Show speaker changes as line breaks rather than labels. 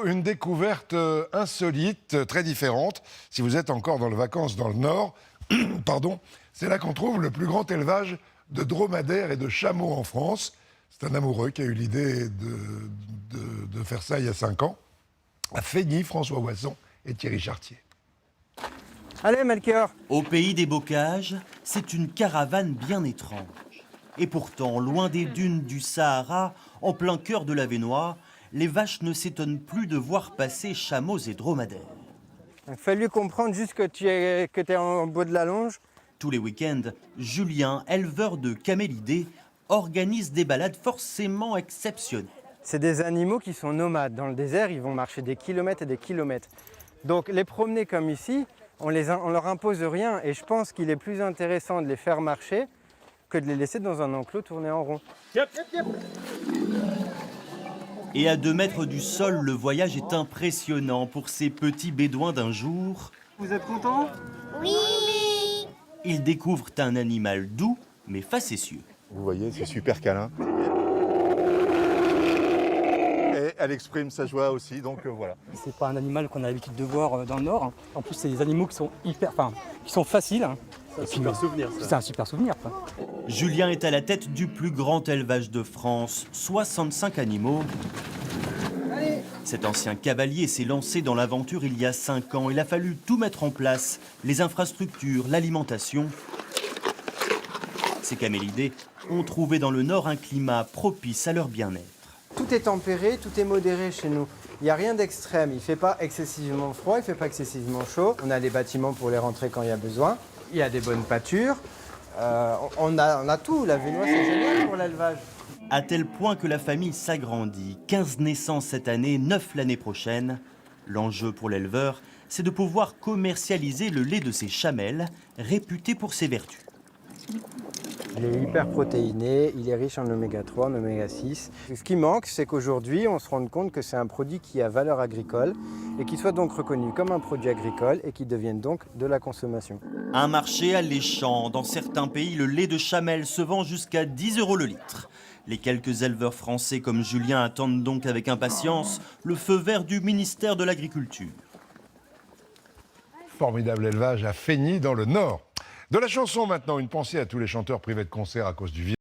Une découverte insolite, très différente. Si vous êtes encore dans les vacances dans le Nord, pardon, c'est là qu'on trouve le plus grand élevage de dromadaires et de chameaux en France. C'est un amoureux qui a eu l'idée de faire ça il y a 5 ans, à Feigny, François Wasson et Thierry Chartier.
Allez, Melchior.
Au pays des bocages, c'est une caravane bien étrange. Et pourtant, loin des dunes du Sahara, en plein cœur de l'Avesnois, les vaches ne s'étonnent plus de voir passer chameaux et dromadaires.
Il a fallu comprendre juste que tu es en bout de la longe.
Tous les week-ends, Julien, éleveur de camélidés, organise des balades forcément exceptionnelles.
C'est des animaux qui sont nomades. Dans le désert, ils vont marcher des kilomètres et des kilomètres. Donc les promener comme ici, on leur impose rien. Et je pense qu'il est plus intéressant de les faire marcher que de les laisser dans un enclos tourner en rond.
Yep, yep, yep.
Et à 2 mètres du sol, le voyage est impressionnant pour ces petits bédouins d'un jour.
Vous êtes content?
Oui.
Ils découvrent un animal doux, mais facétieux.
Vous voyez, c'est super câlin. Et elle exprime sa joie aussi, donc voilà.
C'est pas un animal qu'on a l'habitude de voir dans le Nord. En plus, c'est des animaux qui sont qui sont faciles.
C'est un super souvenir, ça.
C'est un super souvenir, quoi.
Julien est à la tête du plus grand élevage de France, 65 animaux. Cet ancien cavalier s'est lancé dans l'aventure il y a 5 ans. Il a fallu tout mettre en place, les infrastructures, l'alimentation. Ces camélidés ont trouvé dans le Nord un climat propice à leur bien-être.
Tout est tempéré, tout est modéré chez nous. Il n'y a rien d'extrême. Il ne fait pas excessivement froid, il ne fait pas excessivement chaud. On a les bâtiments pour les rentrer quand il y a besoin. Il y a des bonnes pâtures. On a tout. L'Avesnois, c'est génial pour l'élevage.
À tel point que la famille s'agrandit. 15 naissances cette année, 9 l'année prochaine. L'enjeu pour l'éleveur, c'est de pouvoir commercialiser le lait de ses chamelles, réputé pour ses vertus.
Il est hyper protéiné, il est riche en oméga 3, en oméga 6. Ce qui manque, c'est qu'aujourd'hui, on se rende compte que c'est un produit qui a valeur agricole et qui soit donc reconnu comme un produit agricole et qui devienne donc de la consommation.
Un marché alléchant. Dans certains pays, le lait de chamelle se vend jusqu'à 10 € le litre. Les quelques éleveurs français comme Julien attendent donc avec impatience le feu vert du ministère de l'Agriculture.
Formidable élevage à Feigny dans le Nord. De la chanson maintenant, une pensée à tous les chanteurs privés de concert à cause du virus.